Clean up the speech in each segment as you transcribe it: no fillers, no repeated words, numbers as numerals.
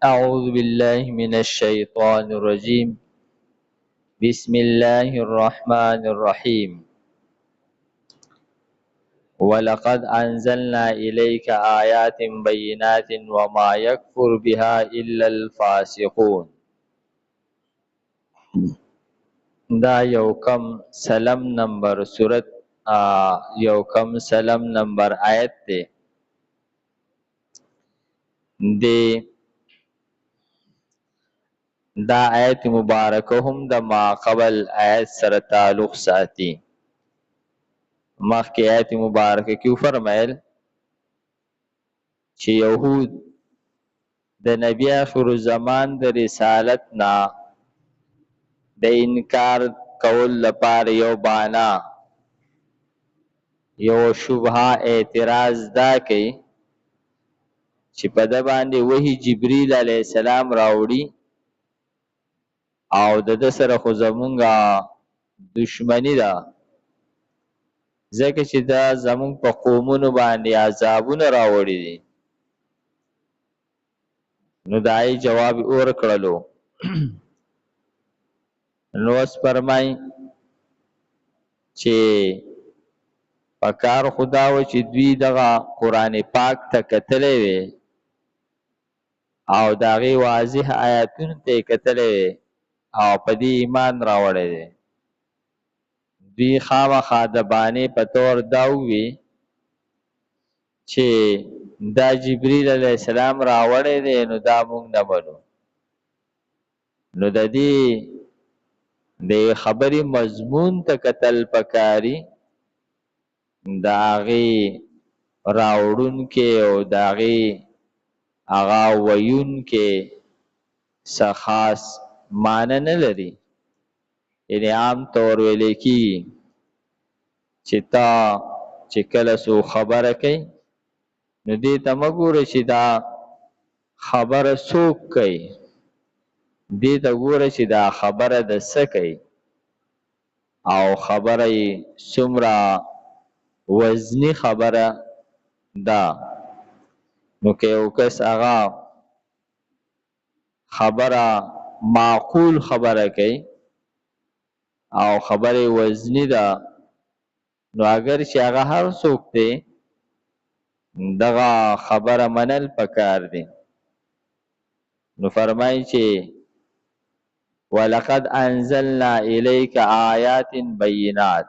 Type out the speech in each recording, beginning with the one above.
أعوذ بالله من الشيطان الرجيم. بسم الله الرحمن الرحيم. ولقد أنزلنا إليك آيات بينات وما يكفر بها إلا الفاسقون. دا یوکم سلم نمبر سورت یوکم سلم نمبر آیت تے دی دا آیت مبارکه هم د ما قبل آیت سره تعلق ساتي. مخکې آیت مبارکه کې فرمایل چې یهود د نبی آخر زمان د رسالت نه د انکار کول لپاره یو بانا یو شبهه اعتراض دا کوي چې په د باندې وحی جبرئیل علیه السلام راوړي او د سره خو زمونږه دشمنی ده، ځکه چې دا زمونږ په قومونو باندې عذابونه راوړي دي. نو دای جواب اور کړلو. نو اس فرمای چې پکار خدا و چې دوی دغه قران پاک ته کتلې وي او داغه واضح آیاتونه ته کتلې وي او په دې ایمان راوړی دي. دوی خامخا د باندې په تور دا وی چې دا جبرئیل علیه السلام راوړی دی، نو دا مونږ نه منو. نو د دې د خبرې مضمون ته کتل پکاري، داغي راوړون کې او داغي اغا ویون کې سخاص معنی نه لري. یعنی عام طور ویل کی چې تا چې کله سو خبره کوي نو دې ته مګوره چې دا خبره څوک کوي، دې ته ګوره چې دا خبره د څه کوي او خبره یې څومره وزنی خبره ده. نو که یو کس هغه خبره معقول خبره کوي او خبره وزنی ده، نو اگر چې هغه هر څوک دی دغه خبره منل پکار دی. نو فرمایي چې ولقد انزلنا الیک آیات بینات،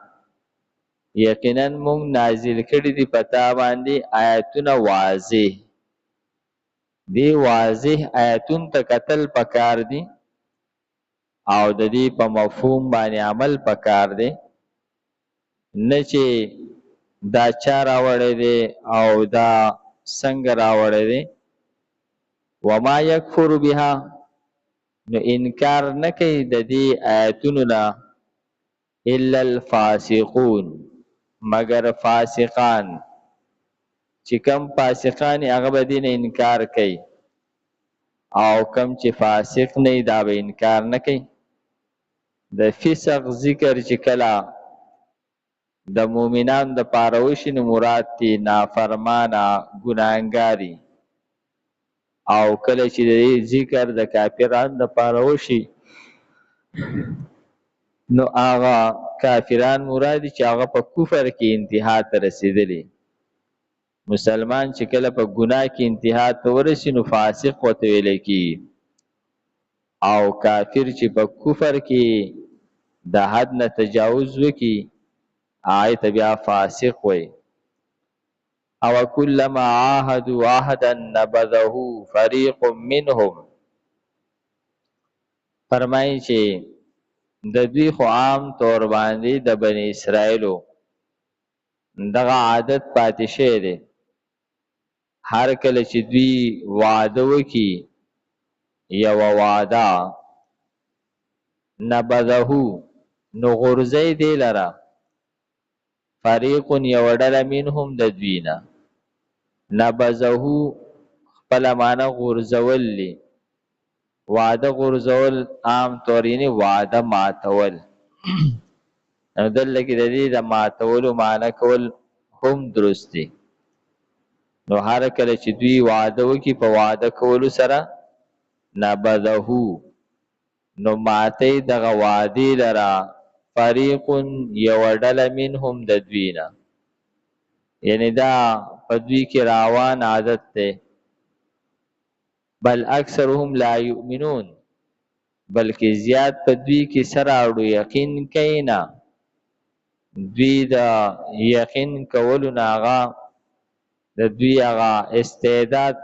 یقینا مونږ نازل کړي دي پتا باندې آیاتونه واضح دی. واضح آیاتون ته قتل پکار دی او د دې په مفهوم باندې عمل پکار دی، نه چې دا چا راوړی دی او دا څنګه راوړی دی. وما یکفر بها، نو انکار نه کوي د دې آیاتونو نه الا الفاسقون، مگر فاسقان. چې کم فاسقان هغه به دین انکار کوي او کم چې فاسق نه دا به انکار نه کوي. د فسق ذکر چې کله د مؤمنان د پاره وشي نو مراد دی نافرمانه ګناهګاری، او کله چې د ذکر د کافرانو د پاره وشي نو هغه کافران مراد چې هغه په کفر کې انتها ته رسیدلی. مسلمان چې کله په ګناه کې انتها ته ورسي نو فاسق وته ویل کی، او کافر چې په کفر کې د حد نه تجاوز وکي آیت بیا فاسق وي. او کلما عاهدوا عهدا نبذه فریق منهم، فرمایي چې د دوی خو عام طور باندې د بنی اسرائیلو دغه عادت پاتې شوی دی، هر کله چې دوی وعده وکي یو وعده نبذه نو غرزی دی لره فریق یو ډله منهم د دوی نه. نبذه خپل معنی غرزول لی، وعده غرزول عام طور یعنی وعده ماتول. نو دلته کې د دې د ماتولو معنی کول هم درست دی. نو هر کله چې دوی وعده وکي په وعده کولو سره نبذهو نو ماتی دغه وعدې لرا فریق یو ډله منهم د دوینا، یعنی دا په دوی کې راوان عادت دی. بل اکثرهم لا یؤمنون، بلکې زیات په دوی کې سره اړو یقین کینا، دوی د یقین کولو نه هغه د دوی هغه استعداد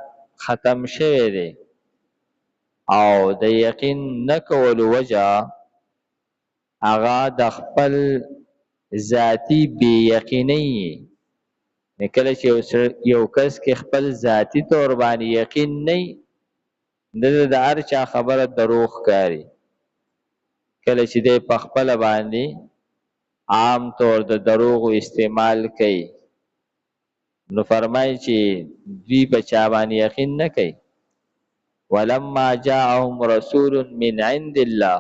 ختم شوی دی، او د یقین نه کولو وجه هغه د خپل ذاتی بی یقیني. کله چې یو کس کې خپل ذاتی طور باندې یقین نه د هر چا خبره دروغ کاری، کله چې د په خپل باندې عام طور د دروغ استعمال کوي، نو فرمایي چې دوی په چا باندې یقین نه کوي. ولما جاءهم رسول من عند الله،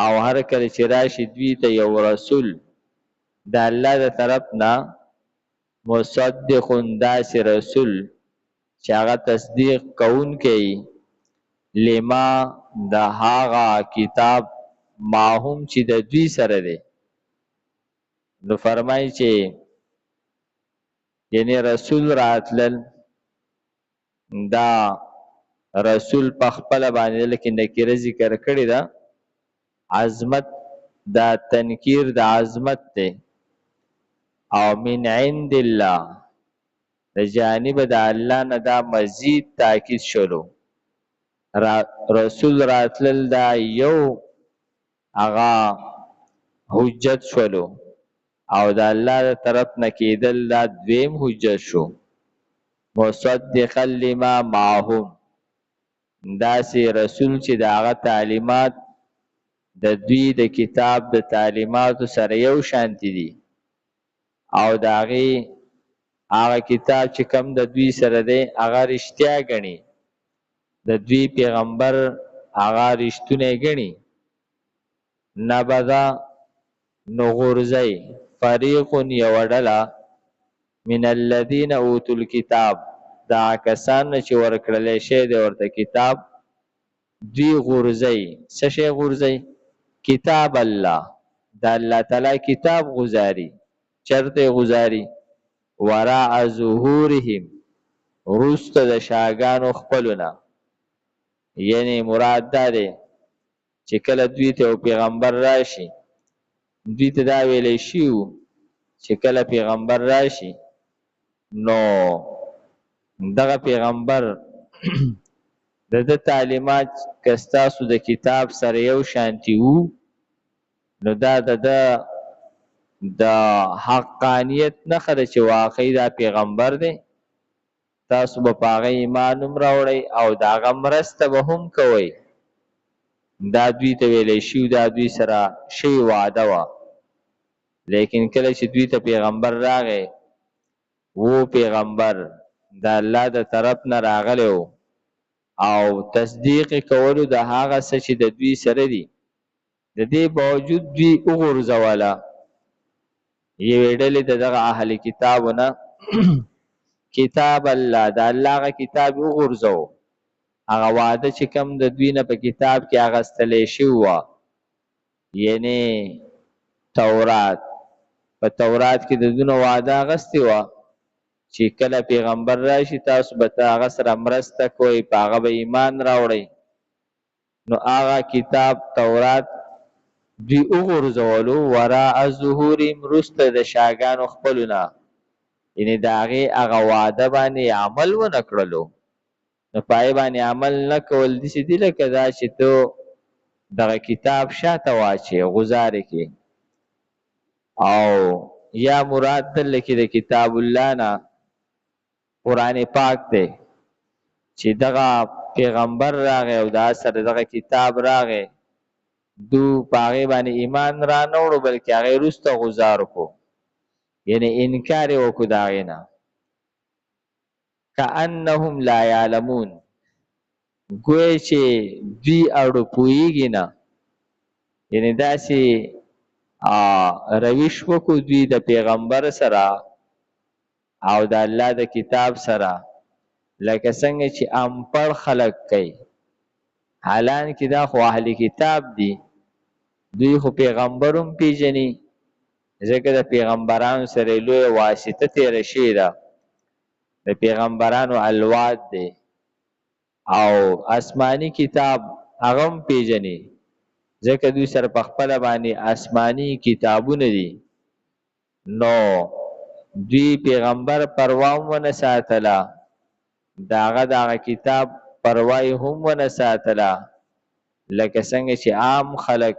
او هر کله چې راشي دوی ته یو رسول د الله د طرف نه، مصدق داسې رسول چې هغه تصدیق کوونکی لما د هغه کتاب ماهم چې د دوی سره دی. نو فرمایي چې یعنی رسول راتلل، دا رسول په خپل باندې لکه نکره ذکر کړی دا عظمت، دا تنکیر د عظمت دی، او من عند الله د جانب د الله نه دا مزید تاکید شلو. رسول راتلل دا یو هغه حجت شلو، او د الله د طرف نه کېدل دا دویم حجت شو. مصدقا لما معهم، داسې رسول چې د هغه تعلیمات د دوی د کتاب د تعلیماتو سره یو شانتی دي، او د هغه کتاب چې کم د دوی سره دی هغه رښتیا ګڼي، د دوی پیغمبر هغه رښتونه ګڼي. نبذا نو غورځي فریق یو ډله من الذین اوتوا الکتاب، دا کسان چې ورکړل شي د ورته کتاب، دوی غورځي. څه شی غورځي؟ کتاب الله، دا الله تعالی کتاب غزاري. چرته غزاري؟ وراء ظهورهم، رست د شاګانو خپلونه. یعنی مراد دا دی چې کله دوی ته پیغمبر راشي، دوی ته دا ویلی شي چې کله پیغمبر راشي نو دغه پیغمبر د تعلیمات کستاسو د کتاب سره یو شانتی وو، نو دا د حقانیت نښه ده چې واقعي دا پیغمبر دی. تاسو به په هغه ایمان هم راوړئ او د هغه مرسته به هم کوئ. دا دوی ته ویلی شي، دا دوی سره شوې وعده وه. لیکن کله چې دوی ته پیغمبر راغی، و پیغمبر د الله د طرف نه راغلی و، او تصدیق کولو د هغه څه چې د دوی سره دي، د دې باوجود دوی وغورځوله یوې ډلې د دغه اهل کتابونه کتاب الله، د الله هغه کتاب وغورځو، هغه وعده چې کم د دوی نه په کتاب کې اخیستلی شوې وه، یعنی تورات. په تورات کې د دوی نه وعده اخیستې وه چې کله پیغمبر راشي تاسو به هغه سره مرسته کوئ، په هغه به ایمان راوړئ. نو هغه کتاب تورات دوی وغورځولو وراء ظهورهم، وروسته د شاګانو خپلونه، یعنې د هغې هغه وعده باندې عمل ونه کړلو. نو په هغې باندې عمل نه کول داسې دي لکه دا چې ته دغه کتاب شاته واچې غزارې کې، او یا مراد دلته کې د کتاب الله نه قرآن پاک دی چې دغه پیغمبر راغی او دا سره دغه کتاب راغی، دو په هغې باندې ایمان را نه وړو بلکې هغې وروسته غزار کړو، یعنی انکار یې وکړو د هغې نه. کأنهم لا یعلمون، گویا چې دوی اړو پوهېږي نه، یعنی داسې روش وکړو دوی د پیغمبر سره او د الله د کتاب سره لکه څنګه چې امپړ خلک کوي، حالان کې دا خو اهل کتاب دي، دوی خو پیغمبروم پیژني، ځکه د پیغمبرانو سره لوی واسطه تیره شوې ده، د پیغمبرانو الواد دی. او آسمانی کتاب هغه هم پیژني، ځکه دوی سره په خپله باندې آسمانی کتابونه دي. نو دوی پیغمبر پروا هم ونه ساتله، دغه کتاب پروا یې هم ونه ساتله، لکه څنګه چې عام خلک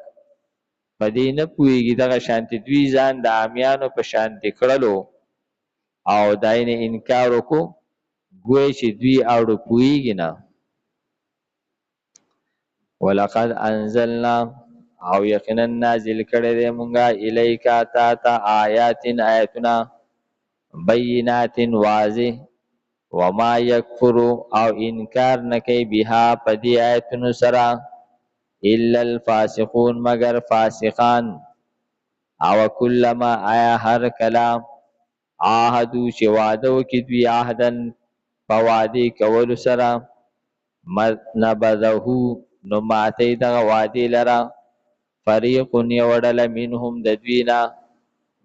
په دې نه پوهېږي، دغه شانتې دوی ځان د عامیانو په شانتې کړلو او دا یې نه انکار وکړو، ګویا چې دوی اړو پوهېږي نه. ولقد انزلنا او یقینا نازل کړی دی مونږه الیکا تا ته آیاتنا بینات واضح، وما یکفر او انکار نکي بها په دې آیتونو سره الا الفاسقون مگر فاسقان. او کلما آیا هر کلام عهدو چې واده وکړي دوی عهدن په وعدې کولو سره نبذه نو ماتې دغه وعدې لره فریق یو ډله منهم د دوی نه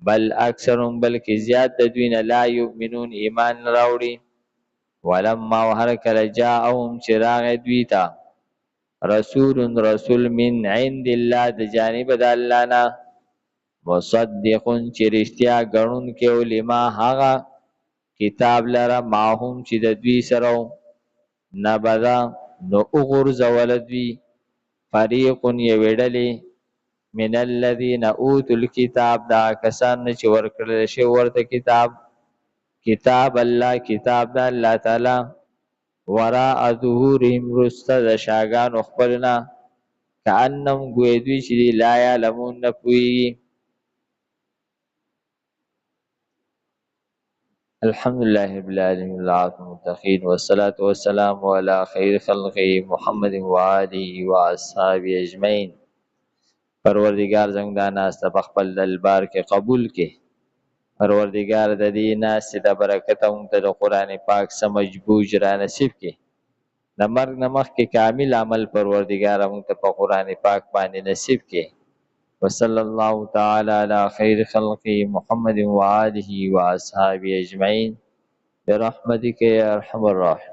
بل اکثرهم بلکې زیات د دوی نه لا یؤمنون ایمان نه راوړي. ولما هر کله جاءهم چې راغی دوی ته رسول من عند الله د جانب د الله نه مصدق چې رښتیا ګڼونکی و لما هغه کتاب لره ماهم چې د دوی سره نبذه نو وغورځول دوی فریق یوې ډلې من الذین اوتوا الکتاب دا کسان چې ورکړل شوی ورته کتاب الله کتاب د الله تعالی وراء ظهورهم رسته د شاګانو خپلنا کأنهم گوی دوی چې لا یعلمون نه پوهېږي. الحمدلله رب العالمین والعاقبۃ للمتقین والصلاة والسلام علی خیر خلقه محمد و آله و اصحابه اجمعین. پروردگار زموږ دا ناسته په خپل دربار کې قبول کړي. پروردگار د دې ناستې د برکته موږ ته د قرآن پاک سمجھ بوجھ را نصیب کړي. د مرګ نه مخکې کامل عمل پروردگار موږ ته په قرآن پاک باندې نصیب کړي. وصلی الله تعالی علی خیر خلقه محمد و آله و اصحابه اجمعین برحمتک یا ارحم الراحمین.